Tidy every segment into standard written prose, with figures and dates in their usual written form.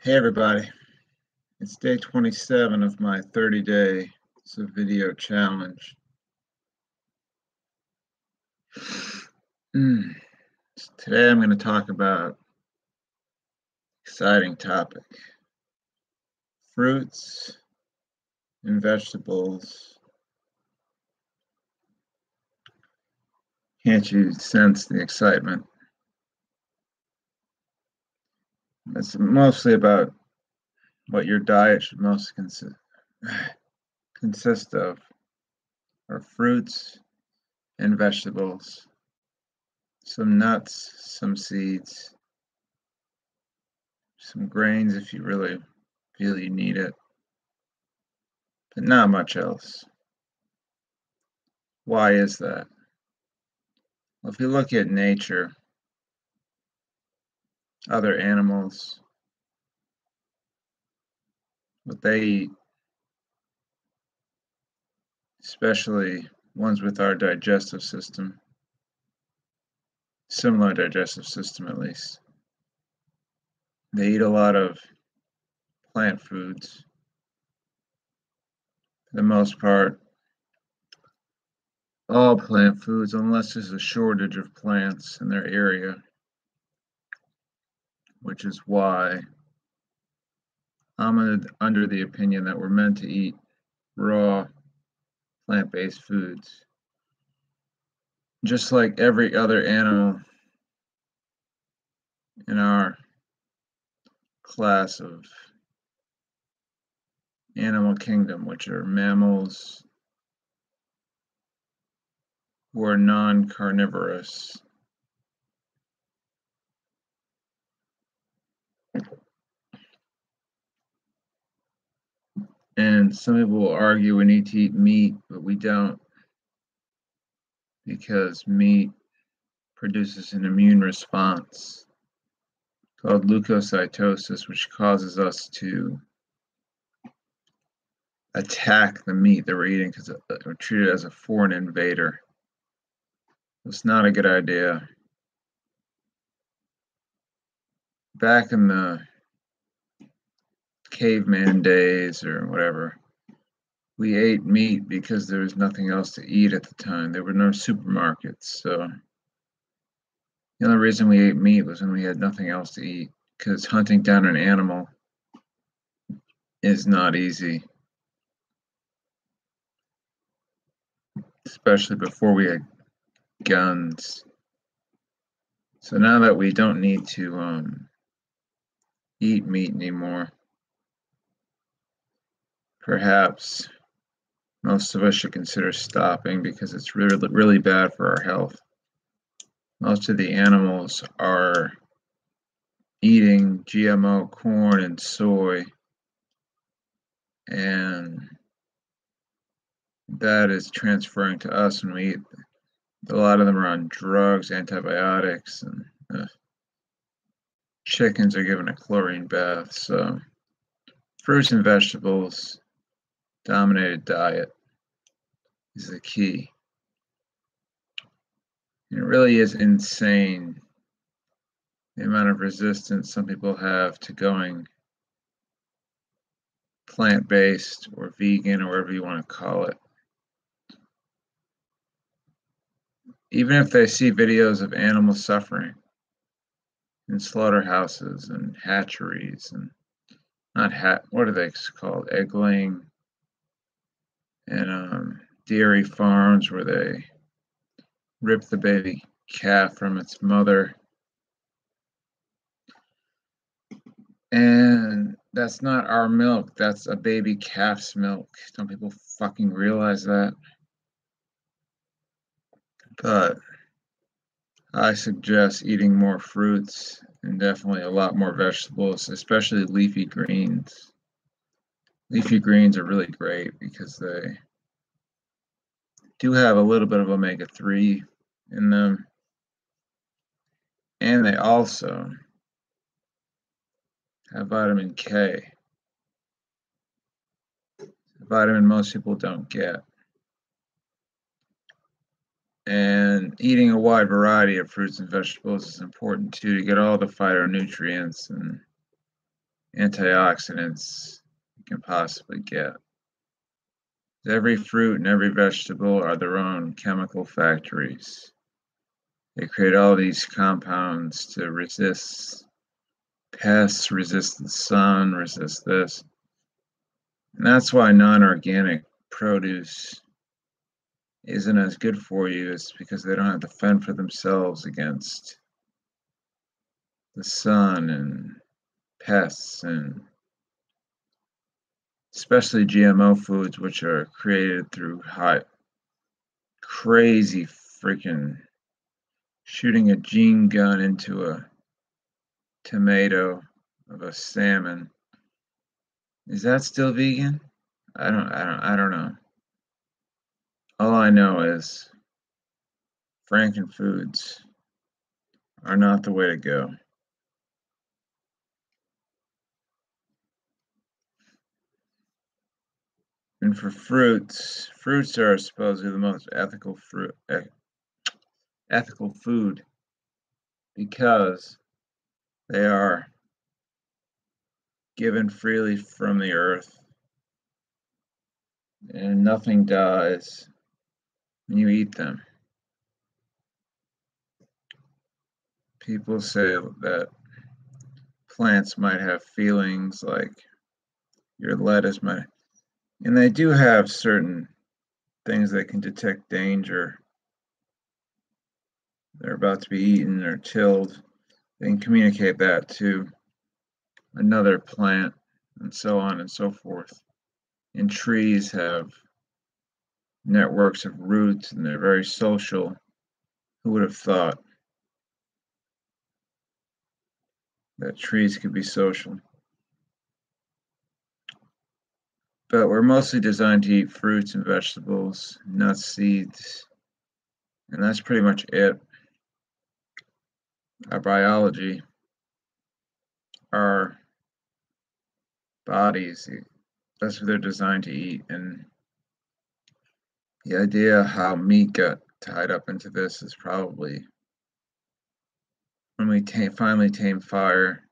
Hey everybody, it's day 27 of my 30-day video challenge. Today I'm going to talk about an exciting topic: fruits and vegetables. Can't you sense the excitement? It's mostly about what your diet should most consist of, are fruits and vegetables, some nuts, some seeds, some grains if you really feel you need it, but not much else. Why is that? Well, if you look at nature, other animals, what they eat, especially ones with our digestive system, similar digestive system at least, they eat a lot of plant foods. For the most part, all plant foods, unless there's a shortage of plants in their area, which is why I'm under the opinion that we're meant to eat raw plant-based foods. Just like every other animal in our class of animal kingdom, which are mammals who are non-carnivorous. And some people will argue we need to eat meat, but we don't, because meat produces an immune response called leukocytosis, which causes us to attack the meat that we're eating because we're treated as a foreign invader. It's not a good idea. Back in the caveman days or whatever, we ate meat because there was nothing else to eat at the time. There were no supermarkets, so the only reason we ate meat was when we had nothing else to eat, because hunting down an animal is not easy, especially before we had guns. So now that we don't need to eat meat anymore, perhaps most of us should consider stopping, because it's really, really bad for our health. Most of the animals are eating GMO corn and soy, and that is transferring to us when we eat. A lot of them are on drugs, antibiotics, and chickens are given a chlorine bath. So fruits and vegetables, dominated diet is the key. And it really is insane the amount of resistance some people have to going plant-based or vegan or whatever you want to call it. Even if they see videos of animals suffering in slaughterhouses and hatcheries, and what are they called? Egg-laying and dairy farms where they rip the baby calf from its mother. And that's not our milk, that's a baby calf's milk. Don't people fucking realize that? But I suggest eating more fruits and definitely a lot more vegetables, especially leafy greens. Leafy greens are really great because they do have a little bit of omega-3 in them, and they also have vitamin K, a vitamin most people don't get. And eating a wide variety of fruits and vegetables is important too, to get all the phytonutrients and antioxidants you can possibly get. Every fruit and every vegetable are their own chemical factories. They create all these compounds to resist pests, resist the sun, resist this. And that's why non-organic produce isn't as good for you. It's because they don't have to fend for themselves against the sun and pests, and especially GMO foods, which are created through crazy freaking shooting a gene gun into a tomato of a salmon. Is that still vegan? I don't know. All I know is Frankenfoods are not the way to go. And for fruits are supposedly the most ethical food because they are given freely from the earth and nothing dies when you eat them. People say that plants might have feelings like your lettuce might, and they do have certain things that can detect danger. They're about to be eaten or tilled. They can communicate that to another plant and so on and so forth. And trees have networks of roots and they're very social. Who would have thought that trees could be social? But we're mostly designed to eat fruits and vegetables, nuts, seeds, and that's pretty much it. Our biology, our bodies, that's what they're designed to eat. And the idea how meat got tied up into this is probably when we finally tamed fire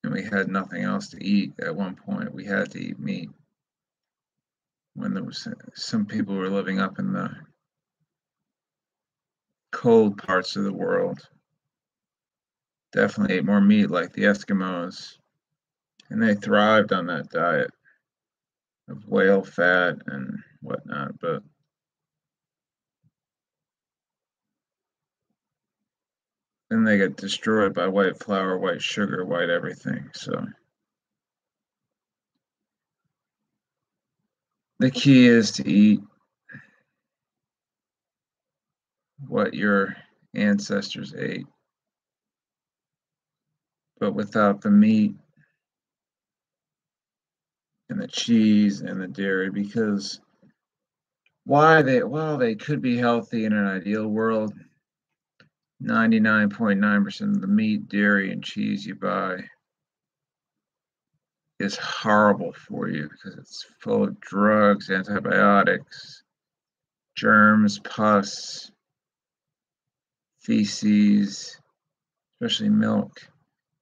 and we had nothing else to eat. At one point, we had to eat meat. When there was some people were living up in the cold parts of the world, definitely ate more meat, like the Eskimos, and they thrived on that diet of whale fat and whatnot. But then they get destroyed by white flour, white sugar, white everything. So the key is to eat what your ancestors ate, but without the meat and the cheese and the dairy, because while they could be healthy in an ideal world, 99.9% of the meat, dairy, and cheese you buy is horrible for you because it's full of drugs, antibiotics, germs, pus, feces, especially milk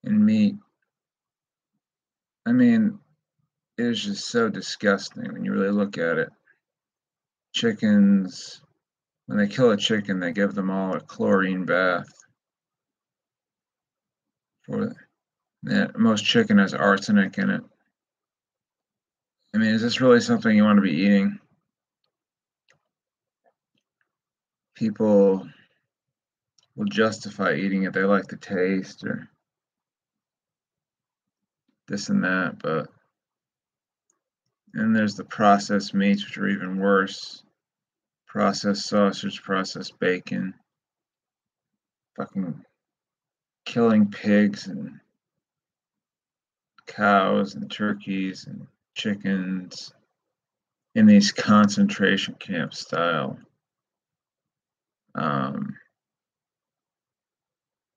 and meat. I mean, it is just so disgusting when you really look at it. Chickens, when they kill a chicken, they give them all a chlorine bath. Most chicken has arsenic in it. I mean, is this really something you want to be eating? People will justify eating it. They like the taste or this and that, but and there's the processed meats, which are even worse. Processed sausage, processed bacon, fucking killing pigs and cows and turkeys and chickens in these concentration camp style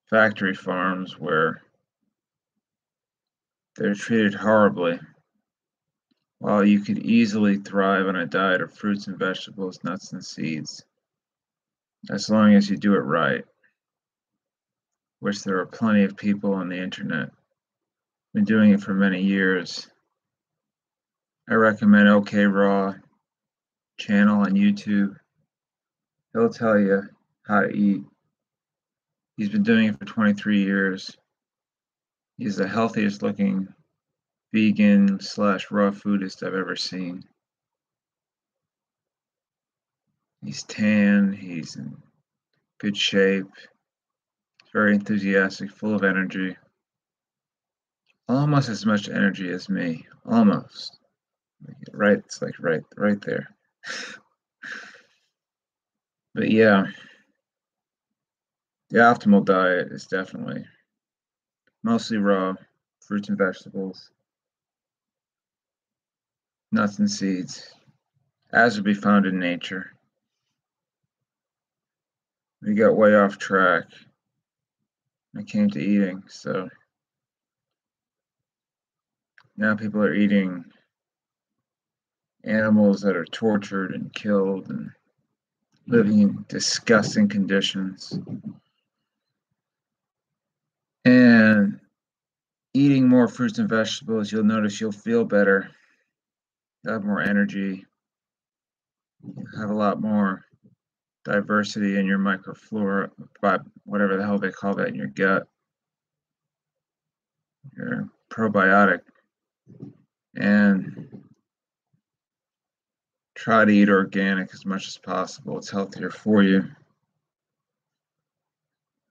factory farms where they're treated horribly, while you could easily thrive on a diet of fruits and vegetables, nuts and seeds, as long as you do it right, which there are plenty of people on the internet Been doing it for many years. I recommend OK Raw channel on YouTube. He'll tell you how to eat. He's been doing it for 23 years. He's the healthiest looking vegan / raw foodist I've ever seen. He's tan, he's in good shape, very enthusiastic, full of energy. Almost as much energy as me. Almost. Right, it's like right there. But yeah, the optimal diet is definitely mostly raw fruits and vegetables, nuts and seeds, as would be found in nature. We got way off track when it came to eating, so now people are eating animals that are tortured and killed and living in disgusting conditions. And eating more fruits and vegetables, you'll notice you'll feel better, you'll have more energy, you'll have a lot more diversity in your microflora, whatever the hell they call that in your gut, your probiotic, and try to eat organic as much as possible. It's healthier for you.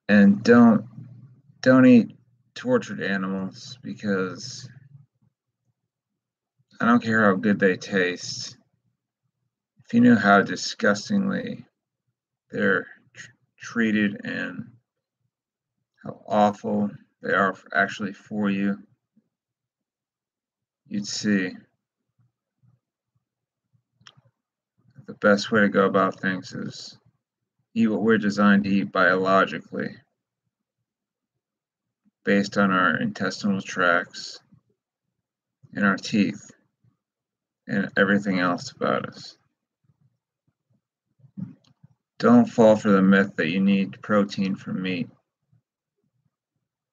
And don't eat tortured animals, because I don't care how good they taste. If you knew how disgustingly they're treated and how awful they are actually for you, you'd see the best way to go about things is eat what we're designed to eat biologically, based on our intestinal tracts and our teeth and everything else about us. Don't fall for the myth that you need protein from meat.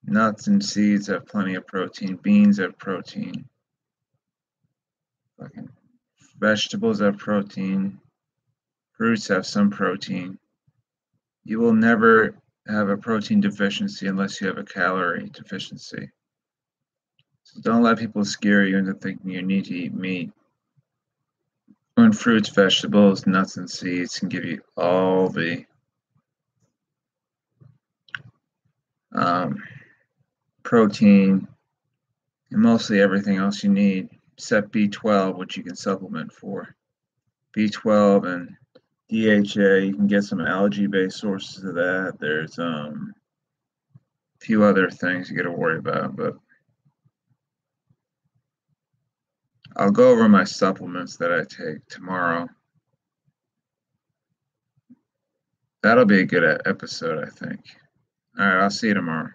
Nuts and seeds have plenty of protein. Beans have protein. Fucking vegetables have protein. Fruits have some protein. You will never have a protein deficiency unless you have a calorie deficiency. So don't let people scare you into thinking you need to eat meat. When fruits, vegetables, nuts, and seeds can give you all the protein and mostly everything else you need, except B12, which you can supplement for. B12 and DHA, you can get some algae-based sources of that. There's a few other things you got to worry about, but I'll go over my supplements that I take tomorrow. That'll be a good episode, I think. All right, I'll see you tomorrow.